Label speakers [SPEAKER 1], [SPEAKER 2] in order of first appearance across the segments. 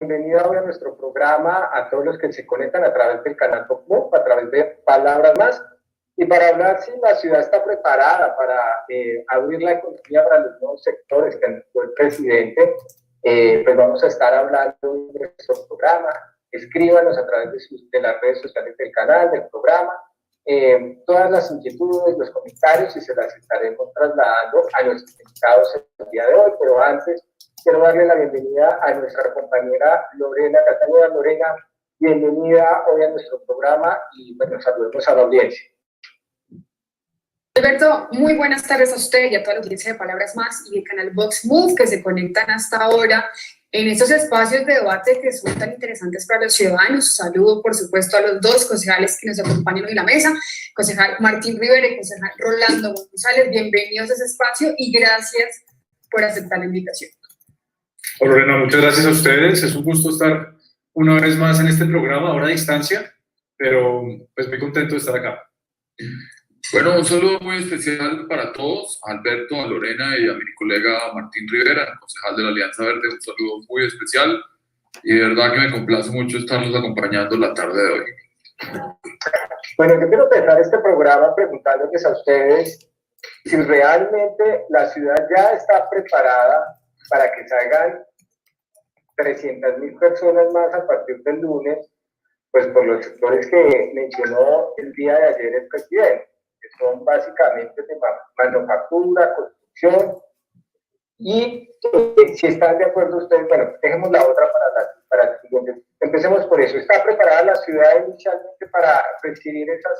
[SPEAKER 1] bienvenida hoy a nuestro programa a todos los que se conectan a través del canal Top, a través de Palabras Más, y para hablar si la ciudad está preparada para abrir la economía para los nuevos sectores que anunció el presidente. Pues vamos a estar hablando de nuestro programa. Escríbanos a través de las redes sociales del canal, del programa, todas las inquietudes, los comentarios, y se las estaremos trasladando a nuestros invitados el día de hoy. Pero antes, quiero darle la bienvenida a nuestra compañera Lorena Catania. Lorena, bienvenida hoy a nuestro programa y bueno, saludemos a la audiencia.
[SPEAKER 2] Alberto, muy buenas tardes a usted y a toda la audiencia de Palabras Más y el canal Vox Move que se conectan hasta ahora en estos espacios de debate que son tan interesantes para los ciudadanos. Saludo, por supuesto, a los dos concejales que nos acompañan hoy en la mesa, concejal Martín Rivera y concejal Rolando González. Bienvenidos a ese espacio y gracias por aceptar la invitación.
[SPEAKER 3] Hola Lorena, muchas gracias a ustedes. Es un gusto estar una vez más en este programa, ahora a distancia, pero pues muy contento de estar acá.
[SPEAKER 4] Bueno, un saludo muy especial para todos, a Alberto, a Lorena y a mi colega Martín Rivera, concejal de la Alianza Verde. Un saludo muy especial y de verdad que me complace mucho estarnos acompañando la tarde de hoy.
[SPEAKER 1] Bueno, yo quiero empezar este programa preguntándoles a ustedes si realmente la ciudad ya está preparada para que salgan 300,000 personas más a partir del lunes, pues por los sectores que mencionó el día de ayer el presidente, que son básicamente de manufactura, construcción, y si están de acuerdo ustedes, bueno, dejemos la otra para el siguiente. Empecemos por eso. ¿Está preparada la ciudad inicialmente para recibir esas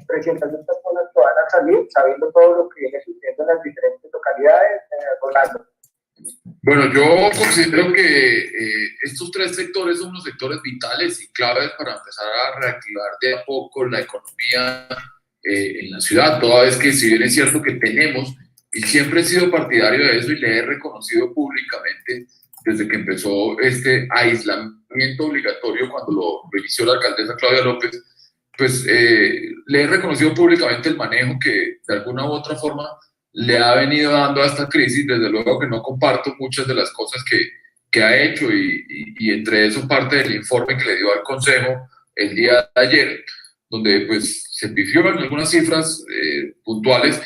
[SPEAKER 1] 300,000 personas que van a salir, sabiendo todo lo que viene sucediendo en las diferentes localidades? Rolando.
[SPEAKER 4] Bueno, yo considero que estos tres sectores son unos sectores vitales y claves para empezar a reactivar de a poco la economía en la ciudad, toda vez que si bien es cierto que tenemos, y siempre he sido partidario de eso y le he reconocido públicamente desde que empezó este aislamiento obligatorio cuando lo inició la alcaldesa Claudia López, pues le he reconocido públicamente el manejo que de alguna u otra forma le ha venido dando a esta crisis. Desde luego que no comparto muchas de las cosas que ha hecho y entre eso parte del informe que le dio al Consejo el día de ayer, donde pues se pifió en algunas cifras puntuales,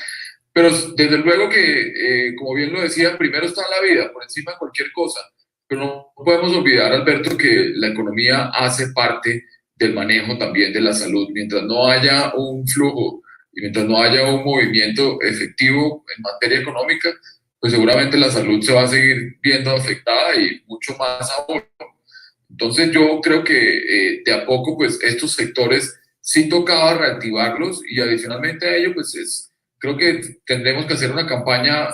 [SPEAKER 4] pero desde luego que, como bien lo decía, primero está la vida, por encima de cualquier cosa, pero no podemos olvidar, Alberto, que la economía hace parte del manejo también de la salud. Mientras no haya un flujo y mientras no haya un movimiento efectivo en materia económica, pues seguramente la salud se va a seguir viendo afectada y mucho más aún. Entonces yo creo que de a poco pues estos sectores sí tocaba reactivarlos y adicionalmente a ello pues creo que tendremos que hacer una campaña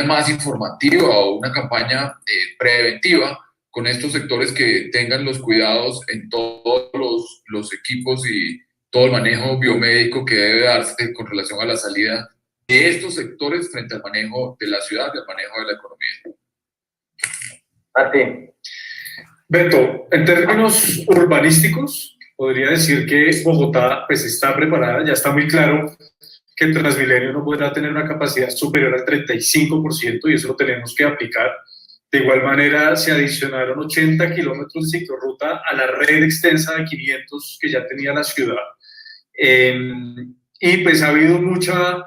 [SPEAKER 4] más informativa o una campaña preventiva con estos sectores que tengan los cuidados en todos los equipos y todo el manejo biomédico que debe darse con relación a la salida de estos sectores frente al manejo de la ciudad y al manejo de la economía.
[SPEAKER 1] Martín.
[SPEAKER 3] Beto, en términos urbanísticos, podría decir que Bogotá pues está preparada, ya está muy claro que Transmilenio no podrá tener una capacidad superior al 35% y eso lo tenemos que aplicar. De igual manera, se adicionaron 80 kilómetros de ciclorruta a la red extensa de 500 que ya tenía la ciudad. Y pues ha habido mucha,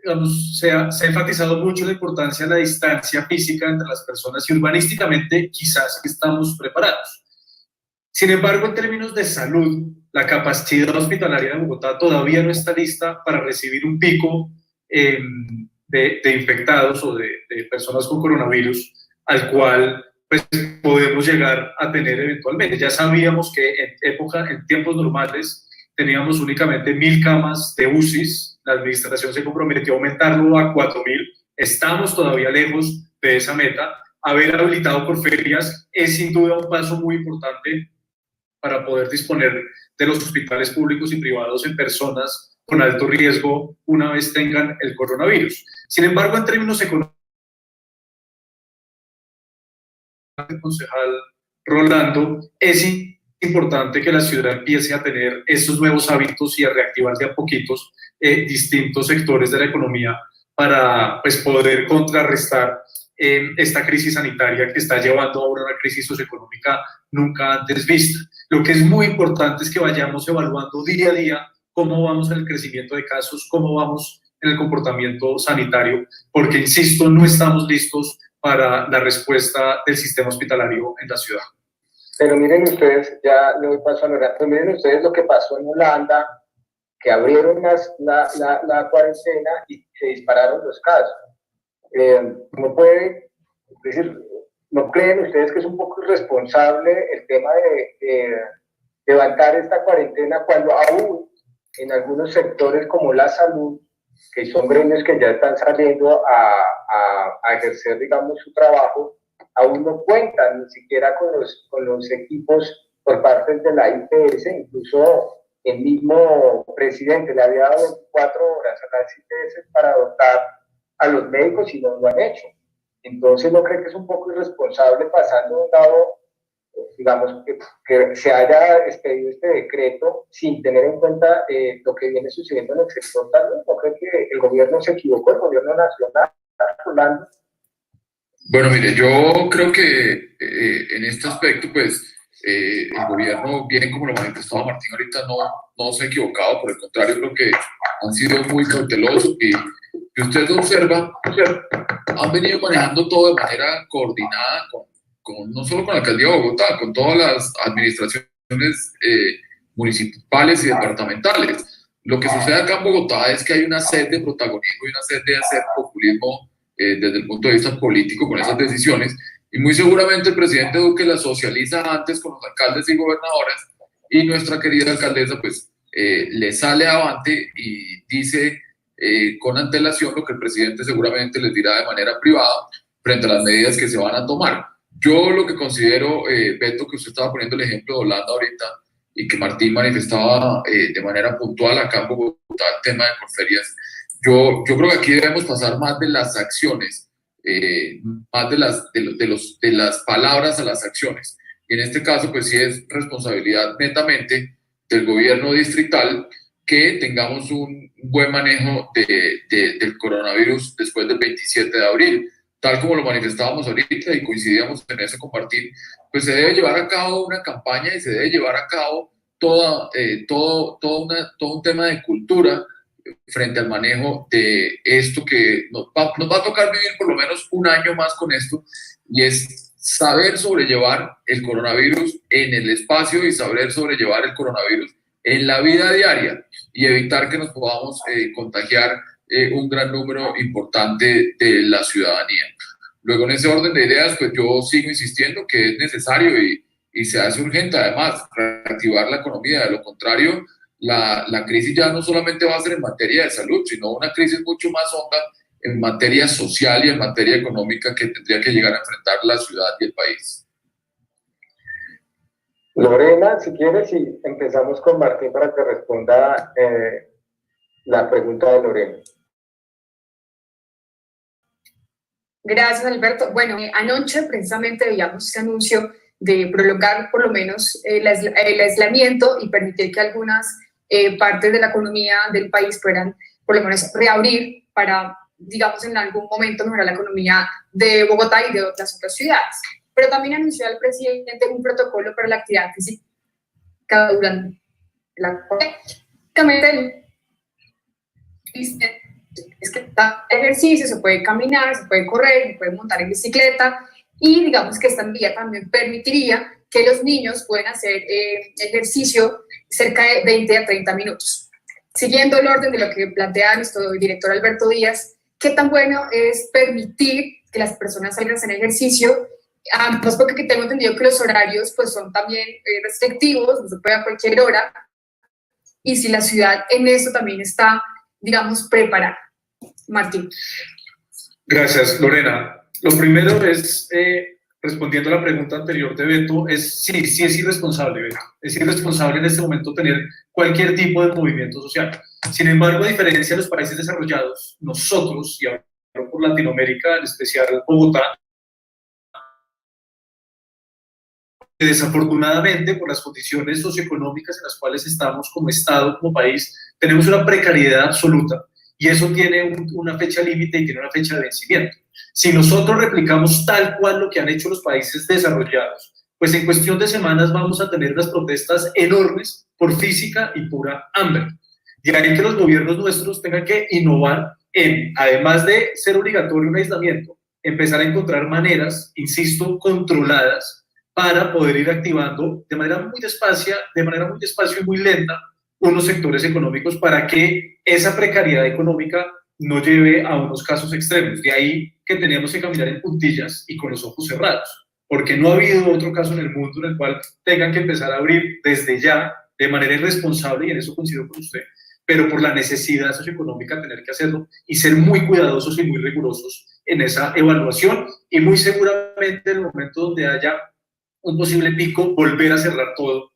[SPEAKER 3] digamos, se ha enfatizado mucho la importancia de la distancia física entre las personas y urbanísticamente quizás estamos preparados. Sin embargo, en términos de salud, la capacidad hospitalaria de Bogotá todavía no está lista para recibir un pico de infectados o de personas con coronavirus al cual pues, podemos llegar a tener eventualmente. Ya sabíamos que en tiempos normales teníamos únicamente 1,000 camas de UCIs, la administración se comprometió a aumentarlo a 4,000, estamos todavía lejos de esa meta. Haber habilitado por ferias es sin duda un paso muy importante para poder disponer de los hospitales públicos y privados en personas con alto riesgo una vez tengan el coronavirus. Sin embargo, en términos económicos, el concejal Rolando, es importante que la ciudad empiece a tener estos nuevos hábitos y a reactivar de a poquitos distintos sectores de la economía para pues, poder contrarrestar esta crisis sanitaria que está llevando ahora a una crisis socioeconómica nunca antes vista. Lo que es muy importante es que vayamos evaluando día a día cómo vamos en el crecimiento de casos, cómo vamos en el comportamiento sanitario, porque, insisto, no estamos listos para la respuesta del sistema hospitalario en la ciudad.
[SPEAKER 1] Pero miren ustedes, ya le doy paso a Lorena, pero miren ustedes lo que pasó en Holanda, que abrieron la cuarentena y se dispararon los casos. ¿No puede, es decir, no creen ustedes que es un poco irresponsable el tema de levantar esta cuarentena cuando aún en algunos sectores como la salud, que son gremios que ya están saliendo a ejercer, digamos, su trabajo, aún no cuentan ni siquiera con los equipos por parte de la IPS? Incluso el mismo presidente le había dado 24 horas a las IPS para dotar a los médicos y no lo han hecho. Entonces, ¿no cree que es un poco irresponsable pasando de un lado, digamos, que se haya expedido este decreto sin tener en cuenta lo que viene sucediendo en el sector salud? ¿No cree que el gobierno se equivocó, el gobierno nacional, Rolando?
[SPEAKER 4] Bueno, mire, yo creo que en este aspecto, pues, el gobierno, bien como lo manifestaba Martín ahorita, no se ha equivocado, por el contrario, creo que han sido muy cautelosos y si usted observa, han venido manejando todo de manera coordinada, no solo con la Alcaldía de Bogotá, con todas las administraciones municipales y departamentales. Lo que sucede acá en Bogotá es que hay una sed de protagonismo y una sed de hacer populismo desde el punto de vista político con esas decisiones, y muy seguramente el presidente Duque las socializa antes con los alcaldes y gobernadores, y nuestra querida alcaldesa pues le sale avante y dice con antelación lo que el presidente seguramente les dirá de manera privada frente a las medidas que se van a tomar. Yo lo que considero, Beto, que usted estaba poniendo el ejemplo de Holanda ahorita y que Martín manifestaba de manera puntual acá en Bogotá, el tema de Corferias, yo creo que aquí debemos pasar más de las acciones, más de las palabras a las acciones. Y en este caso, pues sí es responsabilidad netamente del gobierno distrital que tengamos un buen manejo del coronavirus después del 27 de abril. Tal como lo manifestábamos ahorita y coincidíamos en eso con Martín, pues se debe llevar a cabo una campaña y se debe llevar a cabo todo un tema de cultura frente al manejo de esto que nos va a tocar vivir por lo menos un año más con esto, y es saber sobrellevar el coronavirus en el espacio y saber sobrellevar el coronavirus en la vida diaria y evitar que nos podamos contagiar un gran número importante de la ciudadanía. Luego, en ese orden de ideas, pues yo sigo insistiendo que es necesario y se hace urgente, además, reactivar la economía. De lo contrario, la crisis ya no solamente va a ser en materia de salud, sino una crisis mucho más honda en materia social y en materia económica que tendría que llegar a enfrentar la ciudad y el país.
[SPEAKER 1] Lorena, si quieres, y empezamos con Martín para que responda la pregunta de Lorena.
[SPEAKER 2] Gracias, Alberto. Bueno, anoche precisamente veíamos este anuncio de prolongar por lo menos el aislamiento y permitir que algunas partes de la economía del país puedan por lo menos reabrir para, digamos, en algún momento mejorar la economía de Bogotá y de otras ciudades. Pero también anunció al presidente un protocolo para la actividad física durante la cuarentena. Es que está ejercicio, se puede caminar, se puede correr, se puede montar en bicicleta, y digamos que esta medida también permitiría que los niños puedan hacer ejercicio cerca de 20 a 30 minutos. Siguiendo el orden de lo que plantea nuestro director Alberto Díaz, ¿qué tan bueno es permitir que las personas salgan a hacer ejercicio? Pues porque tengo entendido que los horarios pues son también restrictivos, no se puede a cualquier hora, y si la ciudad en eso también está, digamos, preparada. Martín.
[SPEAKER 3] Gracias, Lorena. Lo primero es, respondiendo a la pregunta anterior de Beto, sí es irresponsable, Beto. Es irresponsable en este momento tener cualquier tipo de movimiento social. Sin embargo, a diferencia de los países desarrollados, nosotros, y hablo por Latinoamérica, en especial Bogotá, desafortunadamente, por las condiciones socioeconómicas en las cuales estamos como Estado, como país, tenemos una precariedad absoluta, y eso tiene una fecha límite y tiene una fecha de vencimiento. Si nosotros replicamos tal cual lo que han hecho los países desarrollados, pues en cuestión de semanas vamos a tener unas protestas enormes por física y pura hambre. De ahí que los gobiernos nuestros tengan que innovar en, además de ser obligatorio un aislamiento, empezar a encontrar maneras, insisto, controladas para poder ir activando de manera muy despacio y muy lenta unos sectores económicos para que esa precariedad económica no lleve a unos casos extremos. De ahí que tenemos que caminar en puntillas y con los ojos cerrados, porque no ha habido otro caso en el mundo en el cual tengan que empezar a abrir desde ya de manera irresponsable, y en eso coincido con usted, pero por la necesidad socioeconómica tener que hacerlo y ser muy cuidadosos y muy rigurosos en esa evaluación, y muy seguramente en el momento donde haya un posible pico, volver a cerrar todo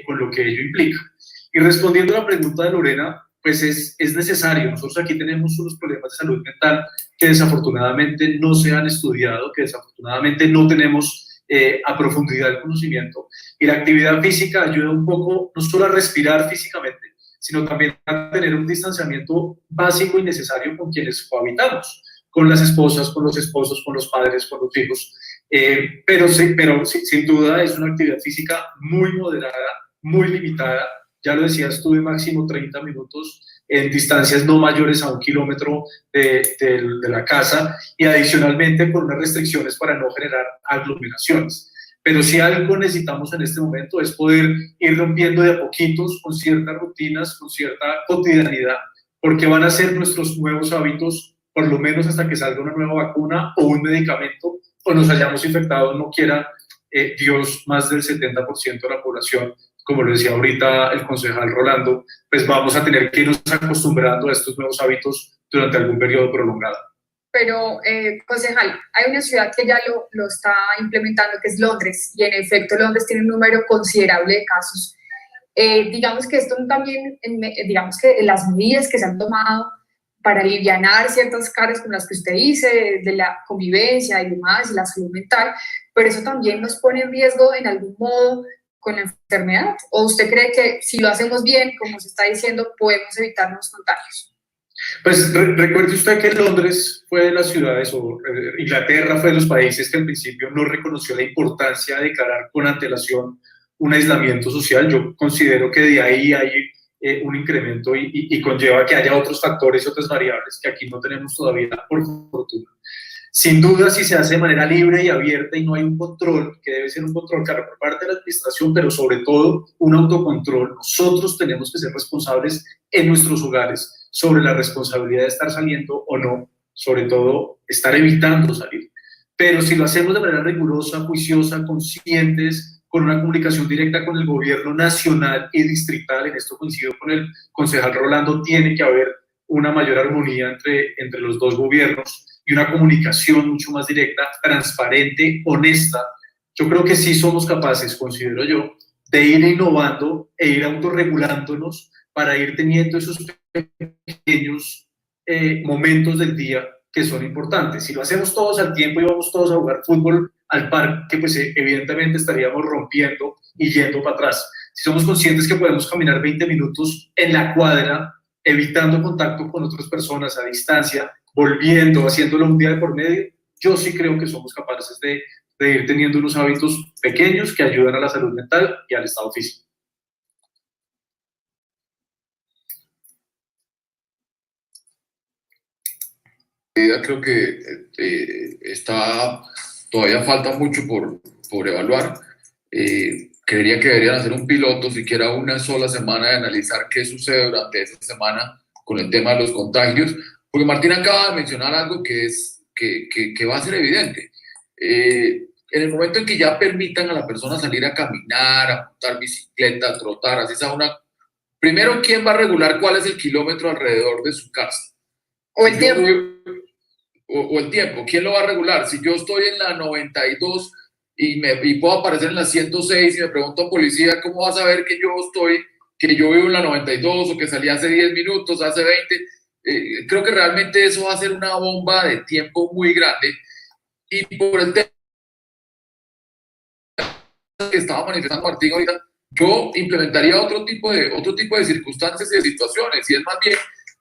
[SPEAKER 3] con lo que ello implica. Y respondiendo a la pregunta de Lorena, pues es necesario. Nosotros aquí tenemos unos problemas de salud mental que desafortunadamente no se han estudiado, que desafortunadamente no tenemos a profundidad el conocimiento. Y la actividad física ayuda un poco, no solo a respirar físicamente, sino también a tener un distanciamiento básico y necesario con quienes cohabitamos, con las esposas, con los esposos, con los padres, con los hijos. Pero sin duda es una actividad física muy moderada, muy limitada. Ya lo decía, estuve máximo 30 minutos en distancias no mayores a 1 kilómetro de la casa, y adicionalmente con unas restricciones para no generar aglomeraciones. Pero si algo necesitamos en este momento es poder ir rompiendo de a poquitos con ciertas rutinas, con cierta cotidianidad, porque van a ser nuestros nuevos hábitos, por lo menos hasta que salga una nueva vacuna o un medicamento, o nos hayamos infectado, no quiera Dios, más del 70% de la población, como lo decía ahorita el concejal Rolando, pues vamos a tener que irnos acostumbrando a estos nuevos hábitos durante algún periodo prolongado.
[SPEAKER 2] Pero, concejal, hay una ciudad que ya lo está implementando, que es Londres, y en efecto Londres tiene un número considerable de casos. Digamos que esto también, digamos que las medidas que se han tomado para alivianar ciertas cargas como las que usted dice, de la convivencia y demás, y la salud mental, pero eso también nos pone en riesgo en algún modo con la enfermedad. ¿O usted cree que si lo hacemos bien, como se está diciendo, podemos evitarnos contagios?
[SPEAKER 3] Pues recuerde usted que Londres fue de las ciudades, o Inglaterra fue de los países que al principio no reconoció la importancia de declarar con antelación un aislamiento social. Yo considero que de ahí hay un incremento y conlleva que haya otros factores y otras variables que aquí no tenemos todavía, por fortuna. Sin duda, si se hace de manera libre y abierta y no hay un control, que debe ser un control, claro, por parte de la administración, pero sobre todo un autocontrol, nosotros tenemos que ser responsables en nuestros hogares sobre la responsabilidad de estar saliendo o no, sobre todo estar evitando salir. Pero si lo hacemos de manera rigurosa, juiciosa, conscientes, con una comunicación directa con el gobierno nacional y distrital, en esto coincido con el concejal Rolando, tiene que haber una mayor armonía entre los dos gobiernos y una comunicación mucho más directa, transparente, honesta. Yo creo que sí somos capaces, considero yo, de ir innovando e ir autorregulándonos para ir teniendo esos pequeños momentos del día que son importantes. Si lo hacemos todos al tiempo y vamos todos a jugar fútbol al parque, pues evidentemente estaríamos rompiendo y yendo para atrás. Si somos conscientes que podemos caminar 20 minutos en la cuadra, evitando contacto con otras personas a distancia, volviendo, haciéndolo un día de por medio, yo sí creo que somos capaces de ir teniendo unos hábitos pequeños que ayudan a la salud mental y al estado físico.
[SPEAKER 4] Creo que todavía falta mucho por evaluar. Creería que deberían hacer un piloto, siquiera una sola semana, de analizar qué sucede durante esa semana con el tema de los contagios, porque Martín acaba de mencionar algo que va a ser evidente. En el momento en que ya permitan a la persona salir a caminar, a montar bicicleta, a trotar, así sea primero, ¿quién va a regular cuál es el kilómetro alrededor de su casa?
[SPEAKER 2] O el tiempo.
[SPEAKER 4] O el tiempo, ¿quién lo va a regular? Si yo estoy en la 92 y puedo aparecer en la 106 y me pregunta un policía, ¿cómo va a saber que yo vivo en la 92 o que salí hace 10 minutos, hace 20? Creo que realmente eso va a ser una bomba de tiempo muy grande. Y por el tema que estaba manifestando Martín ahorita, yo implementaría otro tipo de circunstancias y de situaciones, y es más bien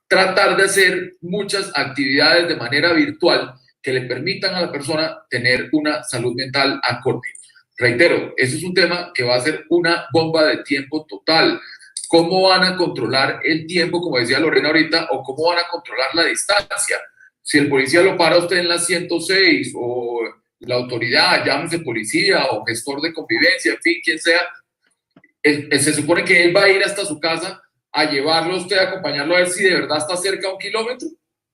[SPEAKER 4] tratar de hacer muchas actividades de manera virtual que le permitan a la persona tener una salud mental acorde. Reitero, eso es un tema que va a ser una bomba de tiempo total. ¿Cómo van a controlar el tiempo, como decía Lorena ahorita, o cómo van a controlar la distancia? Si el policía lo para a usted en la 106, o la autoridad, llámese policía o gestor de convivencia, en fin, quien sea, se supone que él va a ir hasta su casa a llevarlo a usted, a acompañarlo a ver si de verdad está cerca a 1 kilómetro,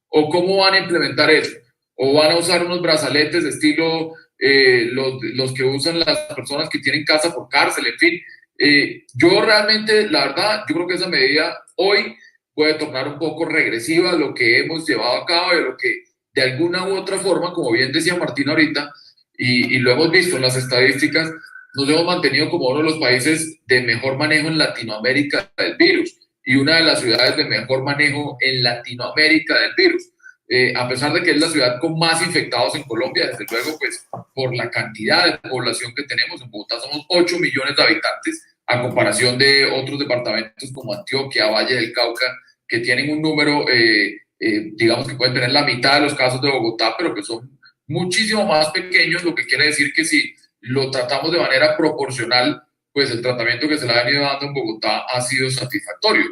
[SPEAKER 4] o cómo van a implementar eso, o van a usar unos brazaletes de estilo los que usan las personas que tienen casa por cárcel, en fin. Yo realmente, la verdad, yo creo que esa medida hoy puede tornar un poco regresiva lo que hemos llevado a cabo y lo que de alguna u otra forma, como bien decía Martín ahorita, y lo hemos visto en las estadísticas, nos hemos mantenido como uno de los países de mejor manejo en Latinoamérica del virus y una de las ciudades de mejor manejo en Latinoamérica del virus. A pesar de que es la ciudad con más infectados en Colombia, desde luego, pues por la cantidad de población que tenemos. En Bogotá somos 8 millones de habitantes, a comparación de otros departamentos como Antioquia, Valle del Cauca, que tienen un número, digamos que pueden tener la mitad de los casos de Bogotá, pero que son muchísimo más pequeños, lo que quiere decir que si lo tratamos de manera proporcional, pues el tratamiento que se le ha venido dando en Bogotá ha sido satisfactorio.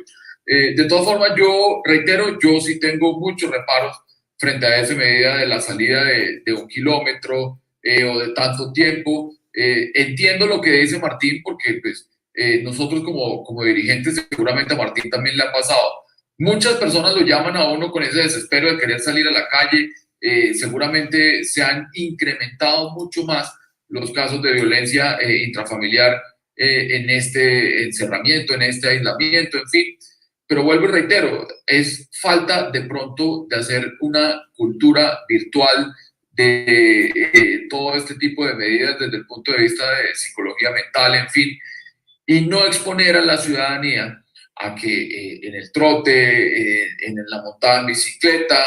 [SPEAKER 4] De todas formas, yo reitero, yo sí tengo muchos reparos frente a esa medida de la salida de 1 kilómetro o de tanto tiempo. Entiendo lo que dice Martín, porque pues, nosotros como dirigentes, seguramente a Martín también le ha pasado. Muchas personas lo llaman a uno con ese desespero de querer salir a la calle. Seguramente se han incrementado mucho más los casos de violencia intrafamiliar en este encerramiento, en este aislamiento, en fin. Pero vuelvo y reitero, es falta de pronto de hacer una cultura virtual de todo este tipo de medidas desde el punto de vista de psicología mental, en fin, y no exponer a la ciudadanía a que en el trote, en la montada en bicicleta,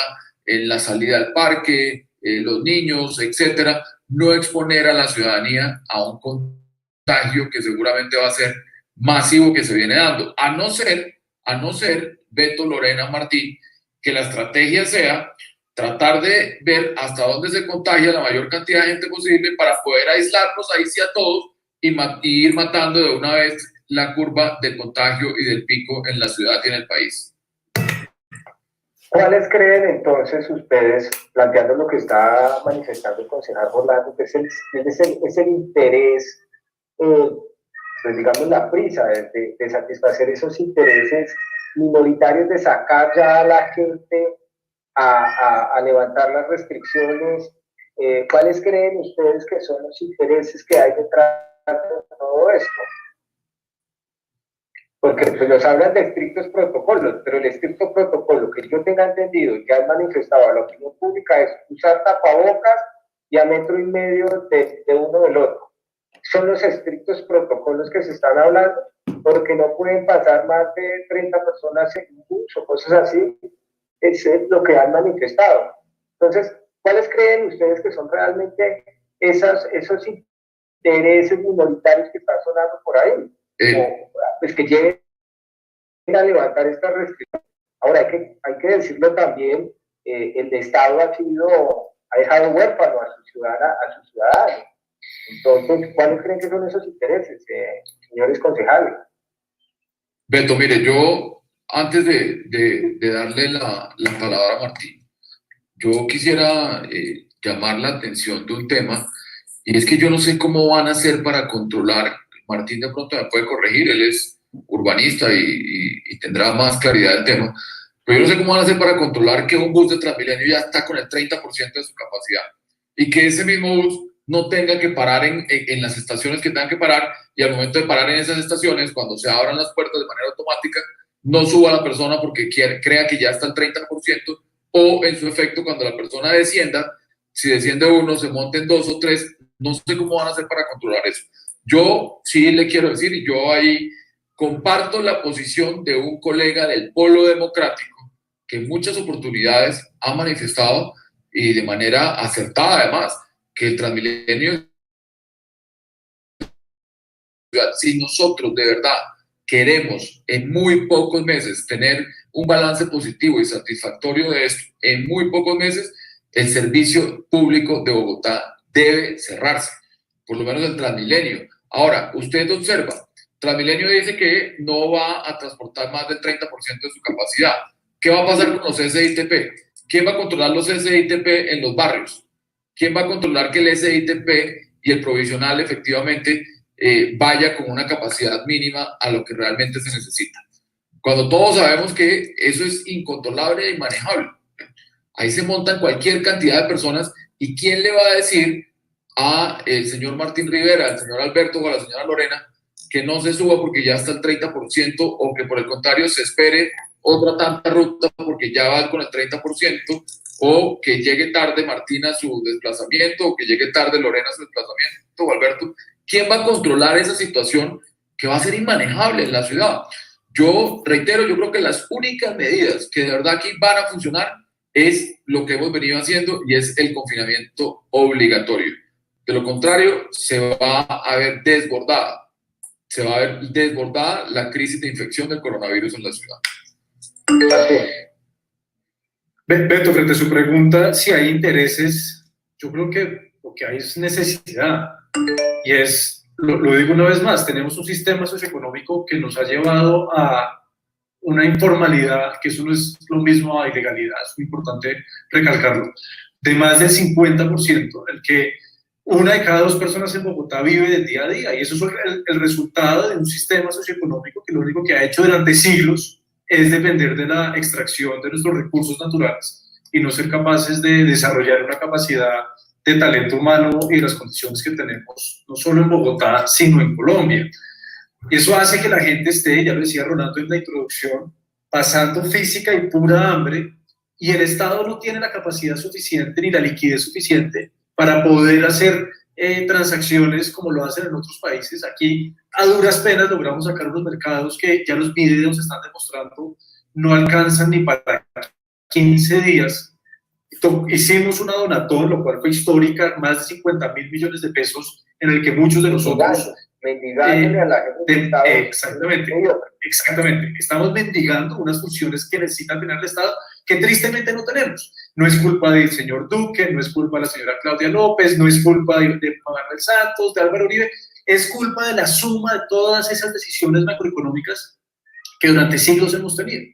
[SPEAKER 4] en la salida al parque, los niños, etcétera, no exponer a la ciudadanía a un contagio que seguramente va a ser masivo que se viene dando, a no ser, Beto, Lorena, Martín, que la estrategia sea tratar de ver hasta dónde se contagia la mayor cantidad de gente posible para poder aislarnos ahí sí a todos y ir matando de una vez la curva de contagio y del pico en la ciudad y en el país.
[SPEAKER 1] ¿Cuáles creen entonces ustedes, planteando lo que está manifestando el concejal Orlando, que es el interés, pues digamos la prisa de satisfacer esos intereses minoritarios, de sacar ya a la gente a levantar las restricciones? ¿Cuáles creen ustedes que son los intereses que hay detrás de todo esto? Porque pues, nos hablan de estrictos protocolos, pero el estricto protocolo que yo tenga entendido y que han manifestado a la opinión pública es usar tapabocas y a 1,5 metros de uno del otro. Son los estrictos protocolos que se están hablando, porque no pueden pasar más de 30 personas en un bus o cosas así. Es lo que han manifestado. Entonces, ¿cuáles creen ustedes que son realmente esos intereses minoritarios que están sonando por ahí? Pues que lleguen a levantar estas restricciones. Ahora, hay que decirlo también, el Estado ha dejado huérfano a su ciudadano. Entonces, ¿cuáles creen que son esos intereses, señores concejales?
[SPEAKER 4] Beto, mire, yo antes de darle la palabra a Martín, yo quisiera llamar la atención de un tema, y es que yo no sé cómo van a hacer para controlar. Martín de pronto me puede corregir, él es urbanista y tendrá más claridad del tema, pero yo no sé cómo van a hacer para controlar que un bus de Transmilenio ya está con el 30% de su capacidad y que ese mismo bus no tenga que parar en las estaciones que tengan que parar, y al momento de parar en esas estaciones, cuando se abran las puertas de manera automática, no suba a la persona porque crea que ya está el 30%, o en su efecto, cuando la persona descienda, si desciende uno, se monten 2 o 3, no sé cómo van a hacer para controlar eso. Yo sí le quiero decir, y yo ahí comparto la posición de un colega del Polo Democrático que en muchas oportunidades ha manifestado, y de manera acertada además, que el Transmilenio, si nosotros de verdad queremos en muy pocos meses tener un balance positivo y satisfactorio de esto, en muy pocos meses, El servicio público de Bogotá debe cerrarse, por lo menos el Transmilenio. Ahora, usted observa, Transmilenio dice que no va a transportar más del 30% de su capacidad. ¿Qué va a pasar con los SITP? ¿Quién va a controlar los SITP en los barrios? ¿Quién va a controlar que el SITP y el provisional efectivamente vaya con una capacidad mínima a lo que realmente se necesita? Cuando todos sabemos que eso es incontrolable e inmanejable. Ahí se montan cualquier cantidad de personas y ¿quién le va a decir a el señor Martín Rivera, al señor Alberto o a la señora Lorena que no se suba porque ya está el 30% o que por el contrario se espere otra tanta ruta porque ya va con el 30%, o que llegue tarde Martín a su desplazamiento, o que llegue tarde Lorena a su desplazamiento, o Alberto? ¿Quién va a controlar esa situación que va a ser inmanejable en la ciudad? Yo reitero, yo creo que las únicas medidas que de verdad aquí van a funcionar es lo que hemos venido haciendo y es el confinamiento obligatorio. De lo contrario, se va a ver desbordada la crisis de infección del coronavirus en la ciudad.
[SPEAKER 3] Beto, frente a su pregunta, si hay intereses, yo creo que lo que hay es necesidad. Y es, lo digo una vez más, tenemos un sistema socioeconómico que nos ha llevado a una informalidad, que eso no es lo mismo a ilegalidad, es muy importante recalcarlo, de más del 50%, el que una de cada dos personas en Bogotá vive del día a día, y eso es el resultado de un sistema socioeconómico que lo único que ha hecho durante siglos es depender de la extracción de nuestros recursos naturales y no ser capaces de desarrollar una capacidad de talento humano y las condiciones que tenemos, no solo en Bogotá, sino en Colombia. Y eso hace que la gente esté, ya lo decía Rolando en la introducción, pasando física y pura hambre, y el Estado no tiene la capacidad suficiente ni la liquidez suficiente para poder hacer transacciones como lo hacen en otros países. Aquí a duras penas logramos sacar unos mercados que ya los videos están demostrando no alcanzan ni para 15 días. Hicimos una donatón, lo cual fue histórica, más de 50.000 millones de pesos, en el que muchos de nosotros...
[SPEAKER 1] mendigándole a la gente
[SPEAKER 3] exactamente. Estamos mendigando unas funciones que necesita tener el Estado, que tristemente no tenemos. No es culpa del señor Duque, no es culpa de la señora Claudia López, no es culpa de Manuel Santos, de Álvaro Uribe, es culpa de la suma de todas esas decisiones macroeconómicas que durante siglos hemos tenido.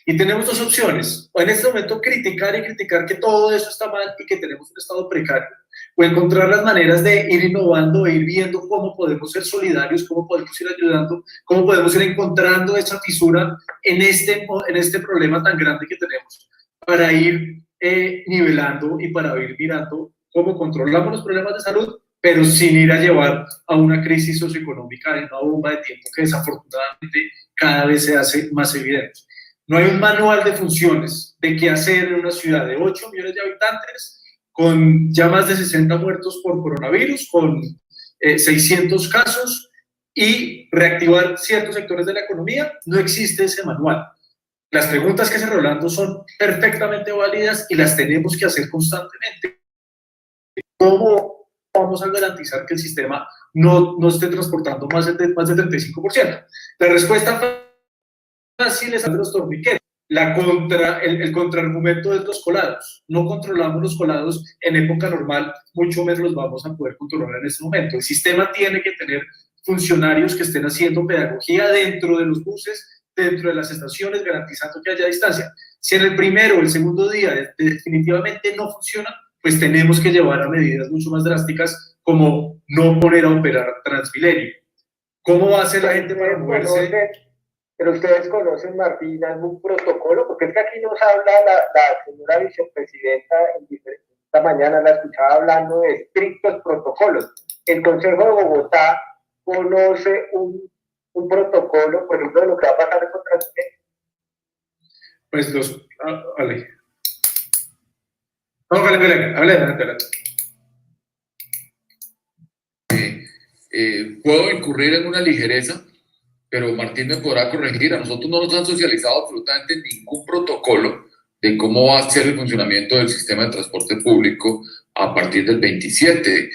[SPEAKER 3] Y tenemos dos opciones: o en este momento criticar y criticar que todo eso está mal y que tenemos un Estado precario, o encontrar las maneras de ir innovando e ir viendo cómo podemos ser solidarios, cómo podemos ir ayudando, cómo podemos ir encontrando esa fisura en este problema tan grande que tenemos, para ir nivelando y para ir mirando cómo controlamos los problemas de salud, pero sin ir a llevar a una crisis socioeconómica y una bomba de tiempo que desafortunadamente cada vez se hace más evidente. No hay un manual de funciones de qué hacer en una ciudad de 8 millones de habitantes, con ya más de 60 muertos por coronavirus, con 600 casos, y reactivar ciertos sectores de la economía. No existe ese manual. Las preguntas que hace Rolando son perfectamente válidas y las tenemos que hacer constantemente. ¿Cómo vamos a garantizar que el sistema no esté transportando más del 35%? La respuesta fácil es de los torniquetes. El contraargumento es los colados. No controlamos los colados en época normal, mucho menos los vamos a poder controlar en este momento. El sistema tiene que tener funcionarios que estén haciendo pedagogía dentro de los buses, dentro de las estaciones, garantizando que haya distancia. Si en el primero o el segundo día definitivamente no funciona, pues tenemos que llevar a medidas mucho más drásticas, como no poner a operar Transmilenio. ¿Cómo va a hacer la gente para moverse?
[SPEAKER 1] Pero ustedes conocen, Martín, algún protocolo, porque es que aquí nos habla la señora vicepresidenta, esta mañana la escuchaba hablando de estrictos protocolos. El Consejo de Bogotá conoce un protocolo, por ejemplo, de lo que va a pasar con Transmilenio.
[SPEAKER 3] Pues vale. No, adelante.
[SPEAKER 4] Puedo incurrir en una ligereza, pero Martín me podrá corregir. A nosotros no nos han socializado absolutamente ningún protocolo de cómo va a ser el funcionamiento del sistema de transporte público a partir del 27.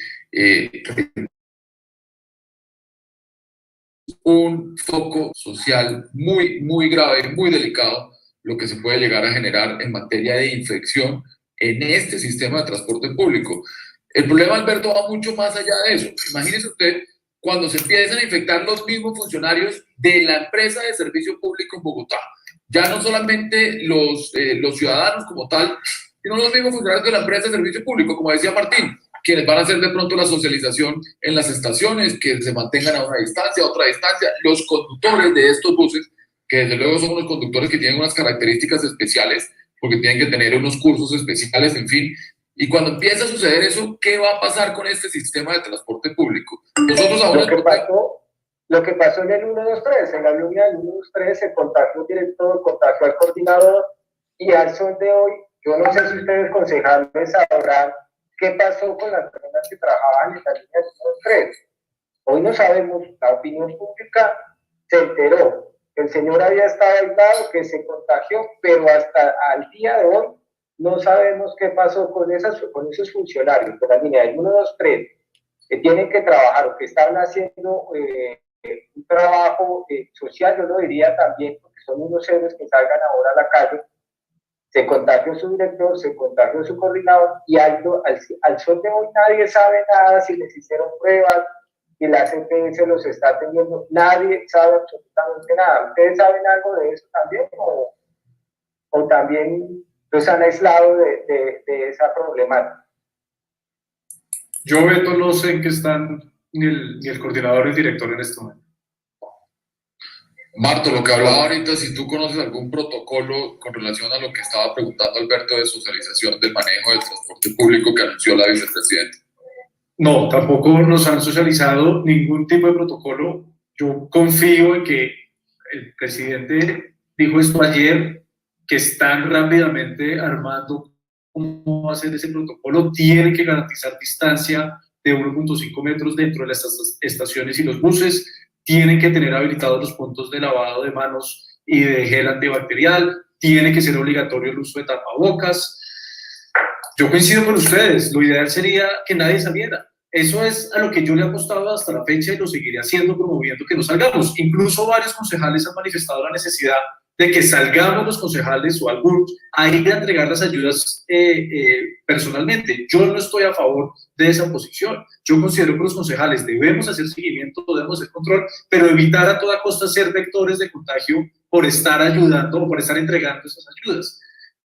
[SPEAKER 4] Un foco social muy, muy grave, muy delicado, lo que se puede llegar a generar en materia de infección en este sistema de transporte público. El problema, Alberto, va mucho más allá de eso. Imagínese usted cuando se empiezan a infectar los mismos funcionarios de la empresa de servicio público en Bogotá. Ya no solamente los ciudadanos como tal, sino los mismos funcionarios de la empresa de servicio público, como decía Martín, quienes van a hacer de pronto la socialización en las estaciones, que se mantengan a una distancia, a otra distancia, los conductores de estos buses, que desde luego son unos conductores que tienen unas características especiales, porque tienen que tener unos cursos especiales, en fin. Y cuando empieza a suceder eso, ¿qué va a pasar con este sistema de transporte público? Nosotros aún
[SPEAKER 1] lo que pasó en el 123, en la línea del 123, se contagió el director, contagió al coordinador, y al sol de hoy, yo no sé si ustedes concejales sabrán qué pasó con las personas que trabajaban en la línea del 123. Hoy no sabemos, la opinión pública se enteró que el señor había estado aislado, que se contagió, pero hasta al día de hoy no sabemos qué pasó con esos funcionarios de la línea del 123 que tienen que trabajar o que están haciendo un trabajo social, yo lo diría también, porque son unos héroes que salgan ahora a la calle. Se contagió su director, se contagió su coordinador, y al sol de hoy nadie sabe nada, si les hicieron pruebas, si la CPS los está atendiendo, nadie sabe absolutamente nada. ¿Ustedes saben algo de eso también? ¿O también los han aislado de esa problemática?
[SPEAKER 3] Yo, Beto, no sé en qué están ni el coordinador ni el director en este momento.
[SPEAKER 4] Marto, lo que hablaba ahorita, si tú conoces algún protocolo con relación a lo que estaba preguntando Alberto de socialización del manejo del transporte público que anunció la vicepresidenta.
[SPEAKER 3] No, tampoco nos han socializado ningún tipo de protocolo. Yo confío en que el presidente dijo esto ayer, que están rápidamente armando cómo hacer ese protocolo. Tienen que garantizar distancia de 1.5 metros dentro de las estaciones y los buses. Tienen que tener habilitados los puntos de lavado de manos y de gel antibacterial. Tiene que ser obligatorio el uso de tapabocas. Yo coincido con ustedes, lo ideal sería que nadie saliera. Eso es a lo que yo le he apostado hasta la fecha y lo seguiré haciendo, promoviendo que no salgamos. Incluso varios concejales han manifestado la necesidad de que salgamos los concejales o algunos a ir a entregar las ayudas personalmente. Yo no estoy a favor de esa posición. Yo considero que los concejales debemos hacer seguimiento, debemos hacer control, pero evitar a toda costa ser vectores de contagio por estar ayudando o por estar entregando esas ayudas.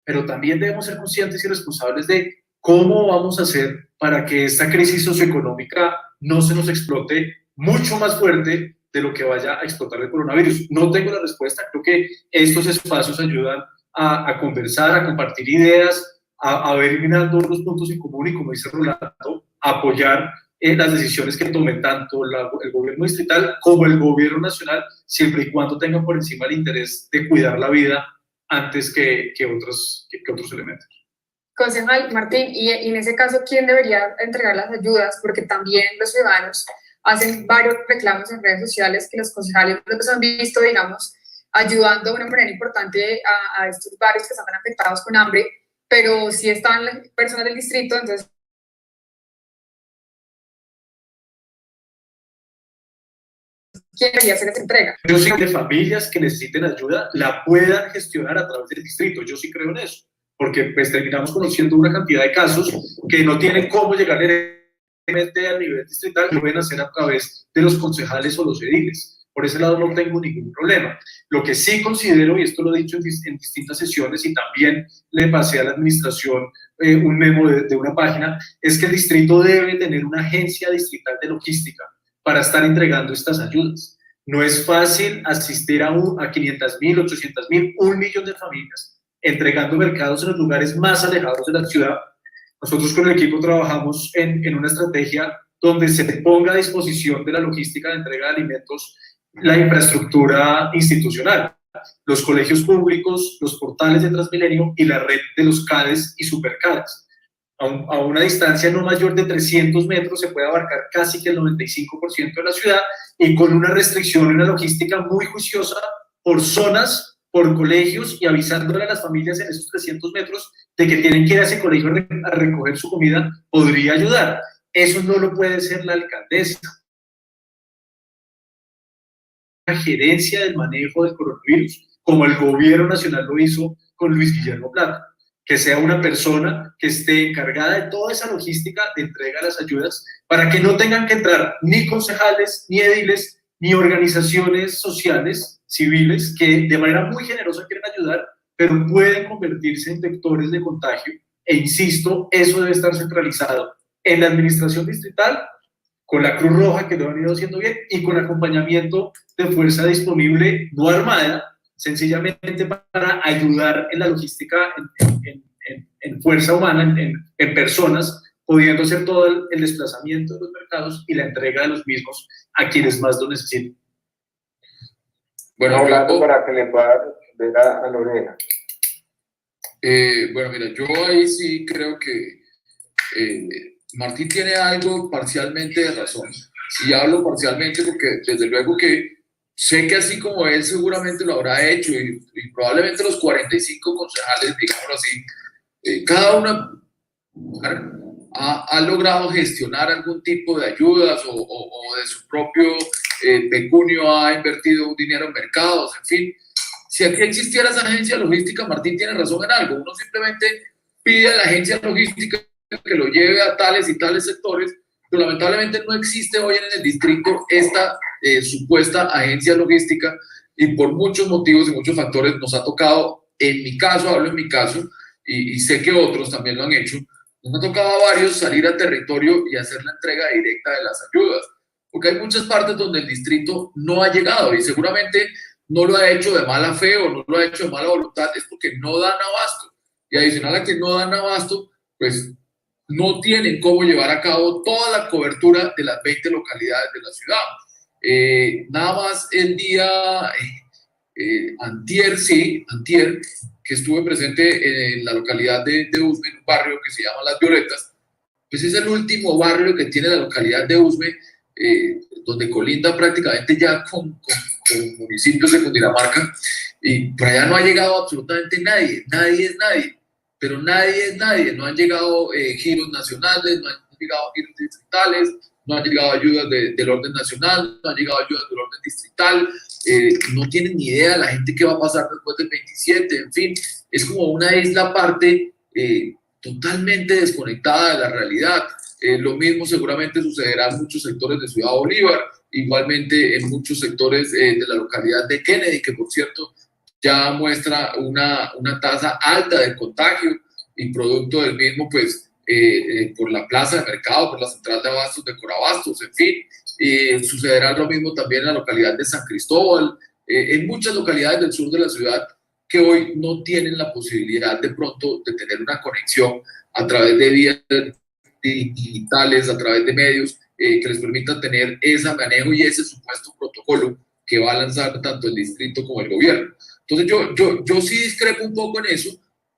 [SPEAKER 3] Pero también debemos ser conscientes y responsables de cómo vamos a hacer para que esta crisis socioeconómica no se nos explote mucho más fuerte de lo que vaya a explotar el coronavirus. No tengo la respuesta, creo que estos espacios ayudan a conversar, a compartir ideas, a ver mirando los puntos en común y, como dice Rolando, apoyar las decisiones que tomen tanto el gobierno distrital como el gobierno nacional, siempre y cuando tengan por encima el interés de cuidar la vida antes que otros elementos.
[SPEAKER 2] Concejal Martín, y en ese caso, ¿quién debería entregar las ayudas? Porque también los ciudadanos hacen varios reclamos en redes sociales que los concejales los han visto, digamos, ayudando de una manera importante a estos barrios que están afectados con hambre, pero si están las personas del distrito, entonces ¿quién debería hacer esa entrega?
[SPEAKER 3] Yo sí que familias que necesiten ayuda la puedan gestionar a través del distrito, yo sí creo en eso, porque pues terminamos conociendo una cantidad de casos que no tienen cómo llegar directamente al nivel distrital, lo pueden hacer a través de los concejales o los ediles. Por ese lado no tengo ningún problema. Lo que sí considero, y esto lo he dicho en distintas sesiones y también le pasé a la administración un memo de una página, es que el distrito debe tener una agencia distrital de logística para estar entregando estas ayudas. No es fácil asistir a 500.000, 800.000, 1.000.000 de familias entregando mercados en los lugares más alejados de la ciudad. Nosotros con el equipo trabajamos en una estrategia donde se ponga a disposición de la logística de entrega de alimentos la infraestructura institucional, los colegios públicos, los portales de Transmilenio y la red de los CADES y superCADES. A una distancia no mayor de 300 metros se puede abarcar casi que el 95% de la ciudad y con una restricción y una logística muy juiciosa por zonas, por colegios y avisándole a las familias en esos 300 metros de que tienen que ir a ese colegio a recoger su comida, podría ayudar. Eso no lo puede hacer la alcaldesa. La gerencia del manejo del coronavirus, como el gobierno nacional lo hizo con Luis Guillermo Plata. que sea una persona que esté encargada de toda esa logística de entrega de las ayudas para que no tengan que entrar ni concejales, ni ediles, ni organizaciones sociales, civiles, que de manera muy generosa quieren ayudar, pero pueden convertirse en vectores de contagio. E insisto, eso debe estar centralizado en la administración distrital, con la Cruz Roja, que lo han ido haciendo bien, y con acompañamiento de fuerza disponible, no armada, sencillamente para ayudar en la logística, en fuerza humana, en personas, pudiendo hacer todo el desplazamiento de los mercados y la entrega de los mismos a quienes más lo necesiten.
[SPEAKER 4] Bueno,
[SPEAKER 1] hablando para que le pueda responder a Lorena.
[SPEAKER 4] Bueno, mira, yo ahí sí creo que Martín tiene algo parcialmente de razón. Y hablo parcialmente porque desde luego que sé que así como él seguramente lo habrá hecho y probablemente los 45 concejales, digámoslo así, cada uno ha logrado gestionar algún tipo de ayudas o de su propio pecunio ha invertido un dinero en mercados, en fin. Si aquí existiera esa agencia logística, Martín tiene razón en algo. Uno simplemente pide a la agencia logística que lo lleve a tales y tales sectores, pero lamentablemente no existe hoy en el distrito esta supuesta agencia logística y por muchos motivos y muchos factores nos ha tocado, en mi caso, hablo en mi caso, y sé que otros también lo han hecho, nos ha tocado a varios salir al territorio y hacer la entrega directa de las ayudas, porque hay muchas partes donde el distrito no ha llegado y seguramente no lo ha hecho de mala fe o no lo ha hecho de mala voluntad, es porque no dan abasto. Y adicional a que no dan abasto, pues no tienen cómo llevar a cabo toda la cobertura de las 20 localidades de la ciudad. Nada más el día antier, que estuve presente en la localidad de Usme, en un barrio que se llama Las Violetas, pues es el último barrio que tiene la localidad de Usme, donde colinda prácticamente ya con municipios de Cundinamarca, y por allá no ha llegado absolutamente nadie, nadie es nadie, pero nadie es nadie, no han llegado giros nacionales, no han llegado giros distritales, no han llegado ayudas del orden nacional, no han llegado ayudas del orden distrital, no tienen ni idea la gente qué va a pasar después del 27, en fin, es como una isla aparte, totalmente desconectada de la realidad. Lo mismo seguramente sucederá en muchos sectores de Ciudad Bolívar, igualmente en muchos sectores de la localidad de Kennedy, que por cierto ya muestra una tasa alta de contagio y producto del mismo, pues por la plaza de mercado, por la central de abastos de Corabastos, en fin. Sucederá lo mismo también en la localidad de San Cristóbal, en muchas localidades del sur de la ciudad que hoy no tienen la posibilidad de pronto de tener una conexión a través de vías digitales, a través de medios que les permitan tener ese manejo y ese supuesto protocolo que va a lanzar tanto el distrito como el gobierno. Entonces yo sí discrepo un poco en eso.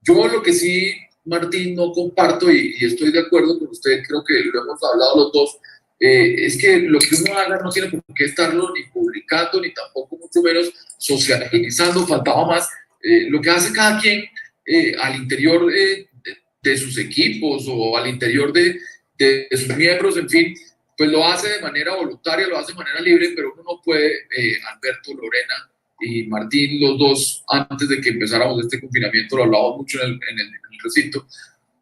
[SPEAKER 4] Yo lo que sí, Martín, no comparto y estoy de acuerdo con usted, creo que lo hemos hablado los dos, es que lo que uno haga no tiene por qué estarlo ni publicando, ni tampoco mucho menos socializando, faltaba más. Lo que hace cada quien al interior de sus equipos o al interior de sus miembros, en fin, pues lo hace de manera voluntaria, lo hace de manera libre, pero uno no puede, Alberto, Lorena y Martín, los dos, antes de que empezáramos este confinamiento, lo hablábamos mucho en el recinto,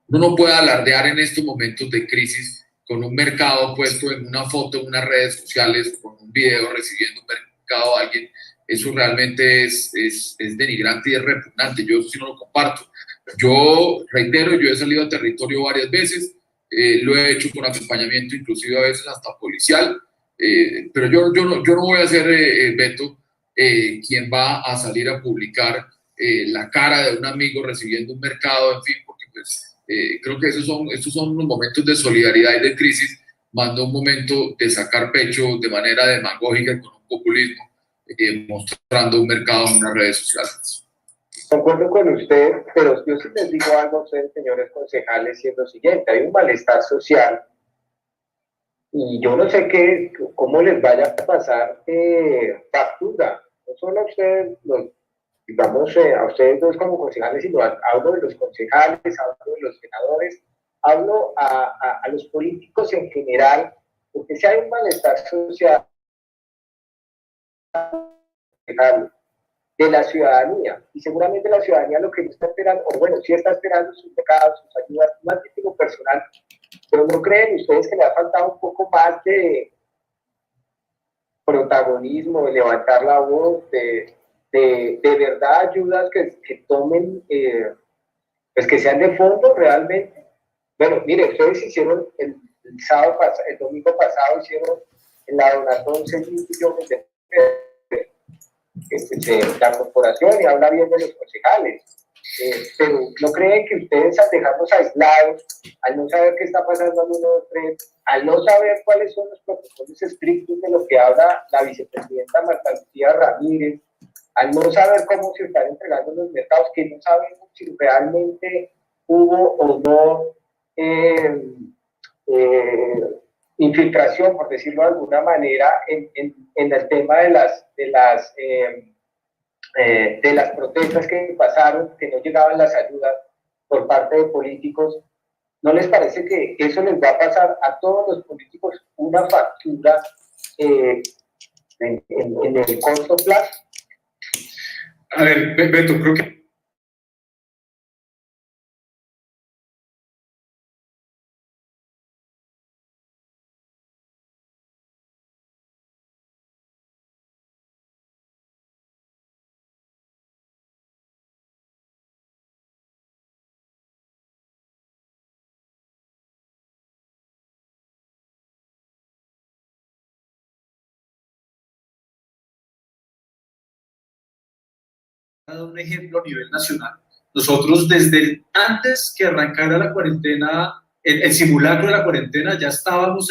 [SPEAKER 4] uno no puede alardear en estos momentos de crisis con un mercado puesto en una foto en unas redes sociales, con un video recibiendo un mercado a alguien. Eso realmente es denigrante y es repugnante. Yo eso sí no lo comparto. Yo reitero, yo he salido al territorio varias veces, lo he hecho con acompañamiento, inclusive a veces hasta policial, pero yo no voy a ser, Beto, quien va a salir a publicar la cara de un amigo recibiendo un mercado, en fin, porque pues, creo que estos son unos momentos de solidaridad y de crisis, más no un momento de sacar pecho de manera demagógica y con un populismo, mostrando un mercado en unas redes sociales.
[SPEAKER 1] Concuerdo con usted, pero yo sí les digo algo a ustedes, señores concejales, y es lo siguiente: hay un malestar social y yo no sé cómo les vaya a pasar factura, no solo a ustedes, digamos, a ustedes dos como concejales, sino hablo de los concejales, hablo de los senadores, hablo a los políticos en general, porque si hay un malestar social, de la ciudadanía. Y seguramente la ciudadanía lo que no está esperando, o bueno, sí está esperando sus recados, sus ayudas, más título personal, pero ¿no creen ustedes que le ha faltado un poco más de protagonismo, de levantar la voz, de verdad ayudas que tomen, pues que sean de fondo realmente? Bueno, mire, ustedes hicieron el sábado el domingo pasado hicieron la donación de 6.000 millones de la corporación y habla bien de los concejales. Pero ¿no creen que ustedes, al dejarnos aislados, al no saber qué está pasando en 1, 2, 3, al no saber cuáles son los protocolos estrictos de lo que habla la vicepresidenta Marta Lucía Ramírez, al no saber cómo se están entregando los mercados, que no sabemos si realmente hubo o no infiltración, por decirlo de alguna manera, en el tema de las protestas que pasaron, que no llegaban las ayudas por parte de políticos? ¿No les parece que eso les va a pasar a todos los políticos una factura en el corto plazo?
[SPEAKER 3] A ver, Beto, creo que dado un ejemplo a nivel nacional. Nosotros desde antes que arrancara la cuarentena, el simulacro de la cuarentena, ya estábamos,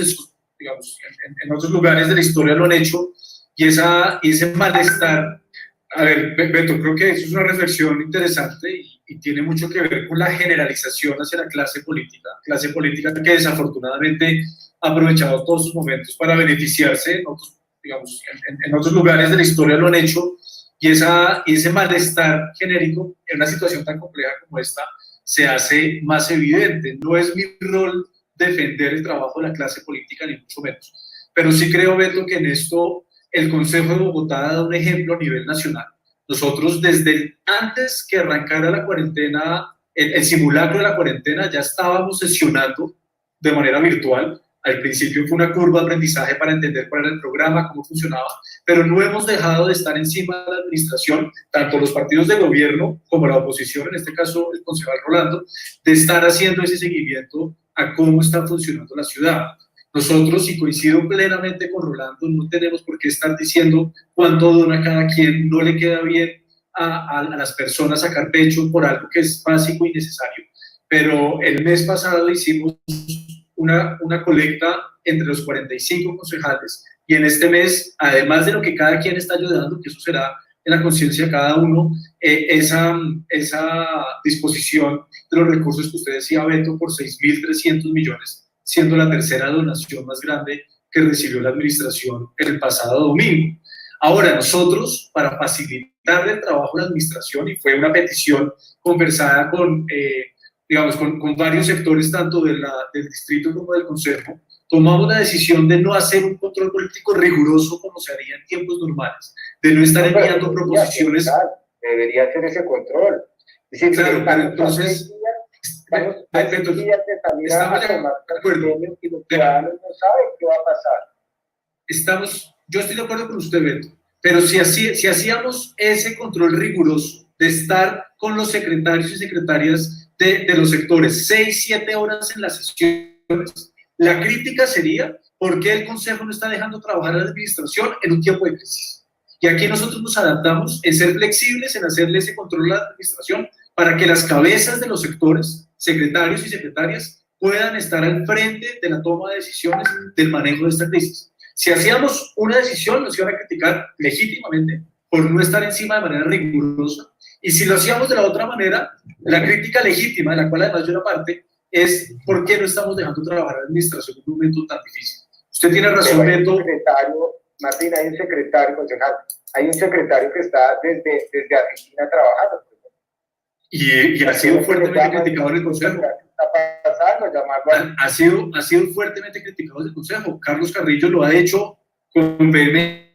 [SPEAKER 3] digamos, en otros lugares de la historia lo han hecho, y ese malestar. A ver, Beto, creo que eso es una reflexión interesante y tiene mucho que ver con la generalización hacia la clase política que desafortunadamente ha aprovechado todos sus momentos para beneficiarse. Otros, digamos, en otros lugares de la historia lo han hecho, y ese malestar genérico en una situación tan compleja como esta se hace más evidente. No es mi rol defender el trabajo de la clase política, ni mucho menos, pero sí creo, Beto, que en esto el Consejo de Bogotá ha dado un ejemplo a nivel nacional. Nosotros desde antes que arrancara la cuarentena, el simulacro de la cuarentena, ya estábamos sesionando de manera virtual. Al principio fue una curva de aprendizaje para entender cuál era el programa, cómo funcionaba, pero no hemos dejado de estar encima de la administración, tanto los partidos de gobierno como la oposición, en este caso el concejal Rolando, de estar haciendo ese seguimiento a cómo está funcionando la ciudad. Nosotros, y coincido plenamente con Rolando, no tenemos por qué estar diciendo cuánto dona cada quien. No le queda bien a las personas sacar pecho por algo que es básico y necesario. Pero el mes pasado hicimos una colecta entre los 45 concejales, y en este mes, además de lo que cada quien está ayudando, que eso será en la conciencia de cada uno, esa disposición de los recursos que usted decía, Beto, por 6.300 millones, siendo la tercera donación más grande que recibió la administración el pasado domingo. Ahora, nosotros, para facilitar el trabajo de la administración, y fue una petición conversada con varios sectores, tanto del distrito como del consejo, tomamos la decisión de no hacer un control político riguroso como se haría en tiempos normales, de no estar enviando proposiciones.
[SPEAKER 1] Debería hacer ese control. Es decir,
[SPEAKER 3] claro, pero entonces...
[SPEAKER 1] Estamos de acuerdo. Y los ciudadanos no saben qué va a pasar.
[SPEAKER 3] Yo estoy de acuerdo con usted, Beto, pero si hacíamos ese control riguroso de estar con los secretarios y secretarias de los sectores 6, 7 horas en las sesiones, la crítica sería ¿por qué el Consejo no está dejando trabajar a la administración en un tiempo de crisis? Y aquí nosotros nos adaptamos en ser flexibles, en hacerle ese control a la administración para que las cabezas de los sectores, secretarios y secretarias, puedan estar al frente de la toma de decisiones del manejo de esta crisis. Si hacíamos una decisión, nos iban a criticar legítimamente por no estar encima de manera rigurosa, y si lo hacíamos de la otra manera, la crítica legítima, de la cual además yo era parte, es ¿por qué no estamos dejando trabajar a la administración en un momento tan difícil? Usted tiene razón, Beto.
[SPEAKER 1] Martín, hay un secretario, concejal, hay un secretario que está desde Argentina trabajando.
[SPEAKER 3] Y ha sido fuertemente criticado en el Consejo. Ha sido fuertemente criticado en el Consejo. Carlos Carrillo lo ha hecho con vehemencia,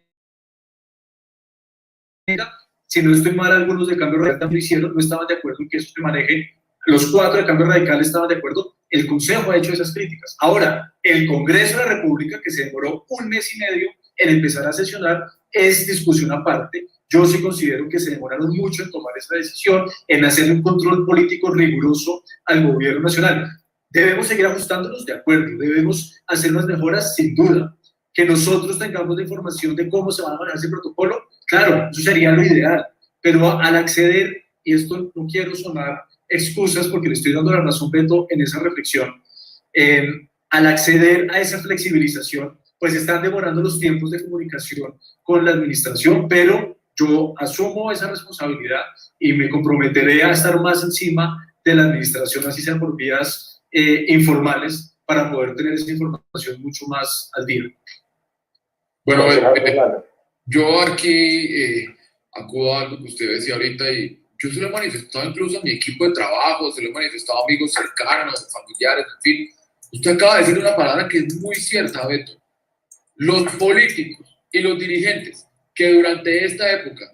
[SPEAKER 3] Si no estoy mal, algunos de Cambio Radical también lo hicieron, no estaban de acuerdo en que eso se maneje. Los 4 de Cambio Radical estaban de acuerdo. El Consejo ha hecho esas críticas. Ahora, el Congreso de la República, que se demoró 1 mes y medio en empezar a sesionar, es discusión aparte. Yo sí considero que se demoraron mucho en tomar esa decisión, en hacer un control político riguroso al gobierno nacional. Debemos seguir ajustándonos, de acuerdo, debemos hacer unas mejoras, sin duda. Que nosotros tengamos la información de cómo se va a manejar ese protocolo, claro, eso sería lo ideal. Pero al acceder, y esto no quiero sonar excusas porque le estoy dando la razón, Beto, en esa reflexión, al acceder a esa flexibilización, pues están demorando los tiempos de comunicación con la administración, pero yo asumo esa responsabilidad y me comprometeré a estar más encima de la administración, así sean por vías informales, para poder tener esa información mucho más al día.
[SPEAKER 4] Bueno, yo aquí acudo a algo que usted decía ahorita y yo se lo he manifestado incluso a mi equipo de trabajo, se lo he manifestado a amigos cercanos, familiares, en fin. Usted acaba de decir una palabra que es muy cierta, Beto. Los políticos y los dirigentes que durante esta época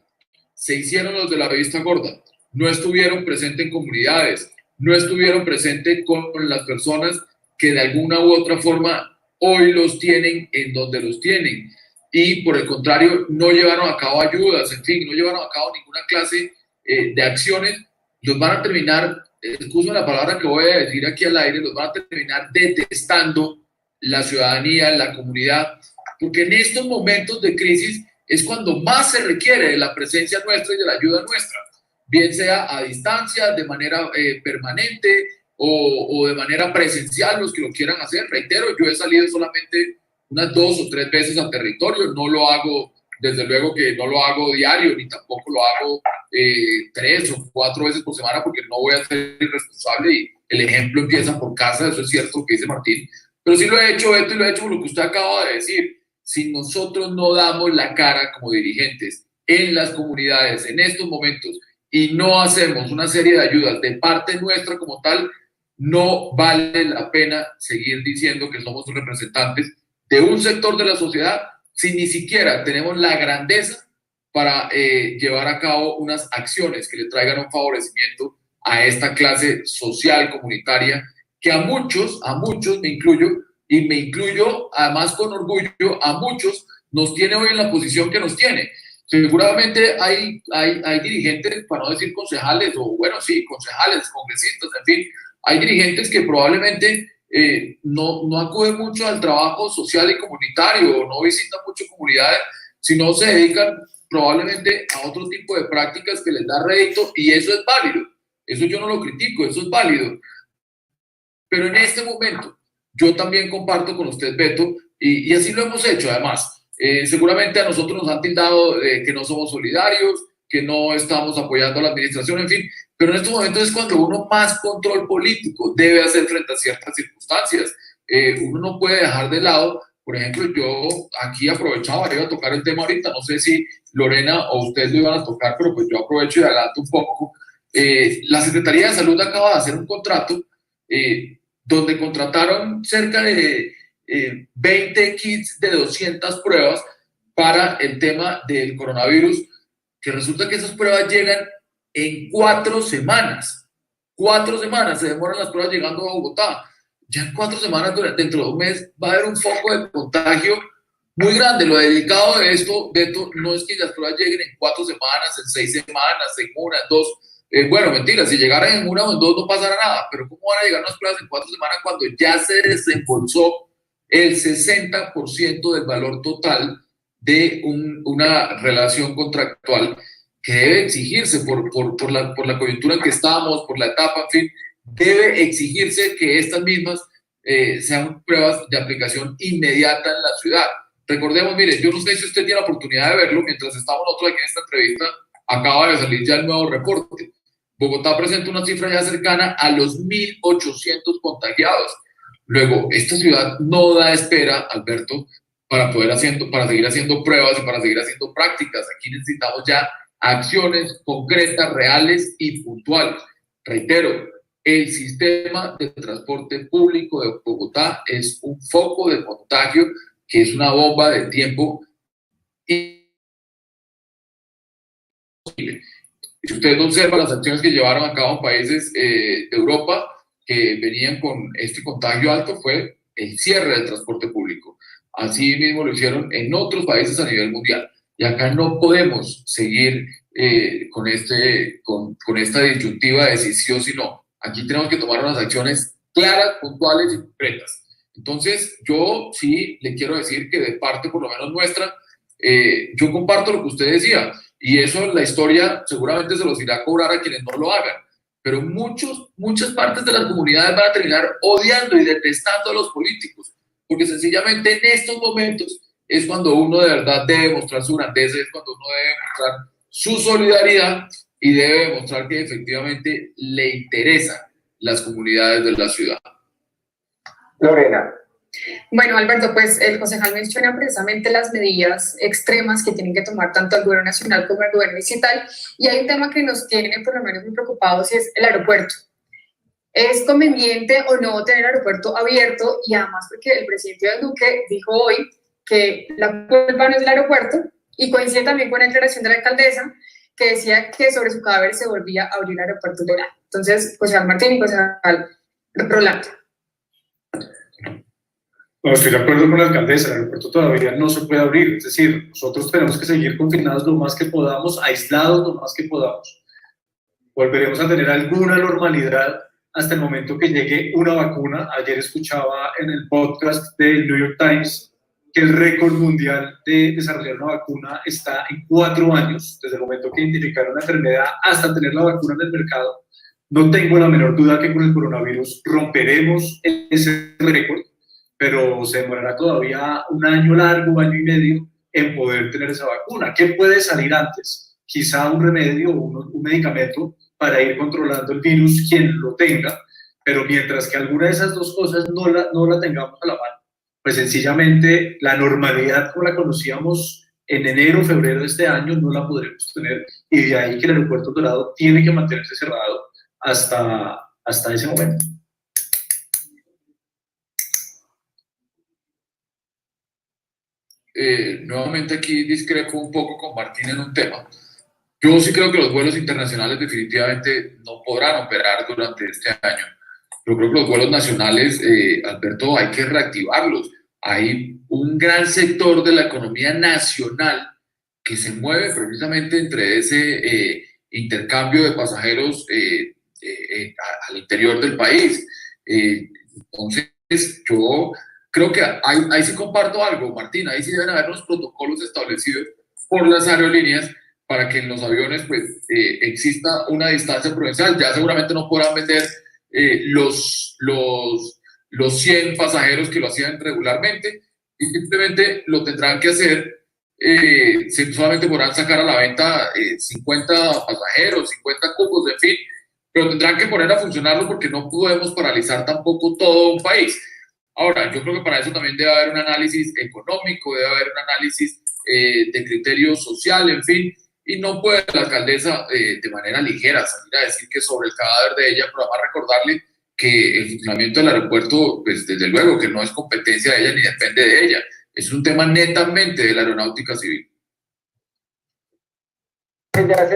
[SPEAKER 4] se hicieron los de la revista gorda, no estuvieron presentes en comunidades, no estuvieron presentes con las personas que de alguna u otra forma hoy los tienen en donde los tienen. Y por el contrario, no llevaron a cabo ayudas, en fin, no llevaron a cabo ninguna clase de acciones, los van a terminar, excuso la palabra que voy a decir aquí al aire, los van a terminar detestando la ciudadanía, la comunidad, porque en estos momentos de crisis es cuando más se requiere de la presencia nuestra y de la ayuda nuestra, bien sea a distancia, de manera permanente o de manera presencial, los que lo quieran hacer. Reitero, yo he salido solamente unas 2 o 3 veces al territorio, no lo hago, desde luego que no lo hago diario, ni tampoco lo hago 3 o 4 veces por semana, porque no voy a ser irresponsable y el ejemplo empieza por casa, eso es cierto que dice Martín, pero sí lo he hecho, Beto, y lo he hecho por lo que usted acaba de decir. Si nosotros no damos la cara como dirigentes en las comunidades en estos momentos y no hacemos una serie de ayudas de parte nuestra como tal, no vale la pena seguir diciendo que somos representantes de un sector de la sociedad si ni siquiera tenemos la grandeza para llevar a cabo unas acciones que le traigan un favorecimiento a esta clase social, comunitaria, que a muchos, me incluyo, y me incluyo además con orgullo, a muchos nos tiene hoy en la posición que nos tiene. Seguramente hay dirigentes, para no decir concejales, o bueno, sí, concejales, congresistas, en fin, hay dirigentes que probablemente no acuden mucho al trabajo social y comunitario, o no visitan mucho comunidades, sino se dedican probablemente a otro tipo de prácticas que les da rédito, y eso es válido. Eso yo no lo critico, eso es válido. Pero en este momento, yo también comparto con usted, Beto, y así lo hemos hecho además. Seguramente a nosotros nos han tildado que no somos solidarios, que no estamos apoyando a la administración, en fin, pero en estos momentos es cuando uno más control político debe hacer frente a ciertas circunstancias. Uno no puede dejar de lado, por ejemplo, yo aquí aprovechaba, iba a tocar el tema ahorita, no sé si Lorena o ustedes lo iban a tocar, pero pues yo aprovecho y adelanto un poco. La Secretaría de Salud acaba de hacer un contrato donde contrataron cerca de 20 kits de 200 pruebas para el tema del coronavirus, que resulta que esas pruebas llegan en 4 semanas. 4 semanas se demoran las pruebas llegando a Bogotá. Ya en 4 semanas, dentro de un mes, va a haber un foco de contagio muy grande. Lo delicado de esto, Beto, no es que las pruebas lleguen en 4 semanas, en 6 semanas, en 1, en 2. Bueno, mentira, si llegaran en 1 o en 2 no pasará nada, pero ¿cómo van a llegar unas pruebas en 4 semanas cuando ya se desembolsó el 60% del valor total de una relación contractual que debe exigirse por la coyuntura en que estamos, por la etapa, en fin, debe exigirse que estas mismas sean pruebas de aplicación inmediata en la ciudad? Recordemos, mire, yo no sé si usted tiene la oportunidad de verlo, mientras estamos nosotros aquí en esta entrevista, acaba de salir ya el nuevo reporte. Bogotá presenta una cifra ya cercana a los 1.800 contagiados. Luego, esta ciudad no da espera, Alberto, para seguir haciendo pruebas y para seguir haciendo prácticas. Aquí necesitamos ya acciones concretas, reales y puntuales. Reitero, el sistema de transporte público de Bogotá es un foco de contagio que es una bomba de tiempo. sostenible. Si ustedes observan las acciones que llevaron a cabo en países de Europa que venían con este contagio alto, fue el cierre del transporte público. Así mismo lo hicieron en otros países a nivel mundial. Y acá no podemos seguir con esta disyuntiva de si sí o si no. Aquí tenemos que tomar unas acciones claras, puntuales y concretas. Entonces, yo sí le quiero decir que de parte, por lo menos nuestra, yo comparto lo que usted decía, y eso la historia seguramente se los irá a cobrar a quienes no lo hagan, pero muchas partes de las comunidades van a terminar odiando y detestando a los políticos, porque sencillamente en estos momentos es cuando uno de verdad debe mostrar su grandeza, es cuando uno debe mostrar su solidaridad y debe demostrar que efectivamente le interesan las comunidades de la ciudad.
[SPEAKER 1] Lorena.
[SPEAKER 2] Bueno, Alberto, pues el concejal menciona precisamente las medidas extremas que tienen que tomar tanto el gobierno nacional como el gobierno distrital, y hay un tema que nos tiene por lo menos muy preocupados, y es el aeropuerto. ¿Es conveniente o no tener el aeropuerto abierto? Y además porque el presidente Duque dijo hoy que la culpa no es del aeropuerto, y coincide también con la declaración de la alcaldesa que decía que sobre su cadáver se volvía a abrir el aeropuerto de Orán. Entonces, concejal Martín y concejal Rolando.
[SPEAKER 3] No, estoy de acuerdo con la alcaldesa, el aeropuerto todavía no se puede abrir, es decir, nosotros tenemos que seguir confinados lo más que podamos, aislados lo más que podamos. Volveremos a tener alguna normalidad hasta el momento que llegue una vacuna. Ayer escuchaba en el podcast del New York Times que el récord mundial de desarrollar una vacuna está en 4 años, desde el momento que identificaron la enfermedad hasta tener la vacuna en el mercado. No tengo la menor duda que con el coronavirus romperemos ese récord, pero se demorará todavía un año largo, un año y medio, en poder tener esa vacuna. ¿Qué puede salir antes? Quizá un remedio o un medicamento para ir controlando el virus, quien lo tenga, pero mientras que alguna de esas dos cosas no la tengamos a la mano, pues sencillamente la normalidad como la conocíamos en enero, febrero de este año, no la podremos tener, y de ahí que el aeropuerto Dorado tiene que mantenerse cerrado hasta ese momento.
[SPEAKER 4] Nuevamente aquí discrepo un poco con Martín en un tema. Yo sí creo que los vuelos internacionales definitivamente no podrán operar durante este año. Yo creo que los vuelos nacionales, Alberto, hay que reactivarlos. Hay un gran sector de la economía nacional que se mueve precisamente entre ese intercambio de pasajeros al interior del país. Entonces, yo creo que ahí sí comparto algo, Martín, ahí sí deben haber unos protocolos establecidos por las aerolíneas para que en los aviones pues, exista una distancia prudencial. Ya seguramente no podrán vender los 100 pasajeros que lo hacían regularmente, y simplemente lo tendrán que hacer, solamente podrán sacar a la venta 50 pasajeros, 50 cupos, en fin, pero tendrán que poner a funcionarlo porque no podemos paralizar tampoco todo un país. Ahora, yo creo que para eso también debe haber un análisis económico, debe haber un análisis de criterio social, en fin, y no puede la alcaldesa de manera ligera salir a decir que sobre el cadáver de ella, pero además recordarle que el funcionamiento del aeropuerto, pues desde luego que no es competencia de ella ni depende de ella, es un tema netamente de la aeronáutica civil.
[SPEAKER 1] Ya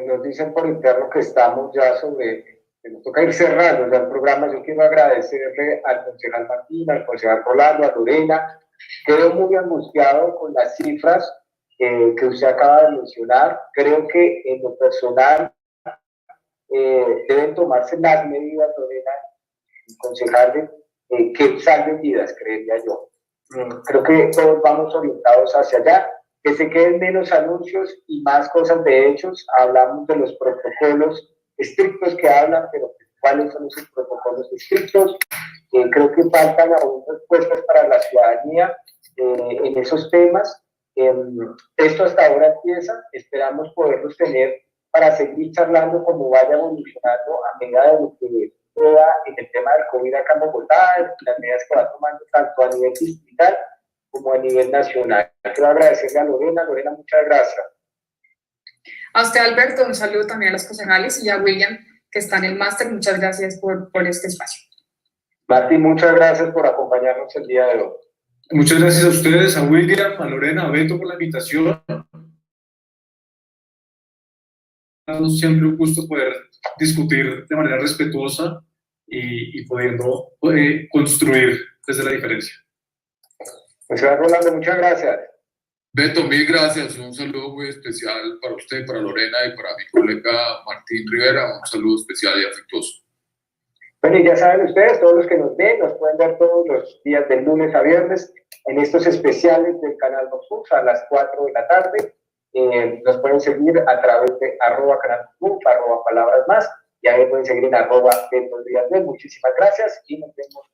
[SPEAKER 1] nos dicen por interno que estamos ya que nos toca ir cerrando ya el programa. Yo quiero agradecerle al concejal Martín, al concejal Rolando, a Lorena. Quedo muy angustiado con las cifras que usted acaba de mencionar. Creo que en lo personal deben tomarse las medidas, Lorena y concejales, que salven vidas, creería yo. Creo que todos vamos orientados hacia allá, que se queden menos anuncios y más cosas de hechos. Hablamos de los protocolos estrictos que hablan, pero ¿cuáles son esos protocolos estrictos? Creo que faltan aún respuestas para la ciudadanía en esos temas. Esto hasta ahora empieza, esperamos poderlos tener para seguir charlando cómo vaya evolucionando a medida de lo que pueda en el tema del COVID acá en Bogotá, las medidas que va tomando tanto a nivel distrital como a nivel nacional. Quiero agradecerle a Lorena. Lorena, muchas gracias.
[SPEAKER 2] A usted, Alberto, un saludo también a los concejales y a William, que está en el máster. Muchas gracias por este espacio.
[SPEAKER 1] Martín, muchas gracias por acompañarnos el día de hoy.
[SPEAKER 3] Muchas gracias a ustedes, a William, a Lorena, a Beto por la invitación. siempre un gusto poder discutir de manera respetuosa y pudiendo construir desde la diferencia.
[SPEAKER 1] Pues Rolando, muchas gracias.
[SPEAKER 4] Beto, mil gracias. Un saludo muy especial para usted, para Lorena y para mi colega Martín Rivera. Un saludo especial y afectuoso.
[SPEAKER 1] Bueno, y ya saben ustedes, todos los que nos ven, nos pueden ver todos los días de lunes a viernes en estos especiales del canal Vox Pop a las 4 de la tarde. Nos pueden seguir a través de @canal Vox Pop, @palabras más, y ahí pueden seguir en @Beto Díaz. Muchísimas gracias y nos vemos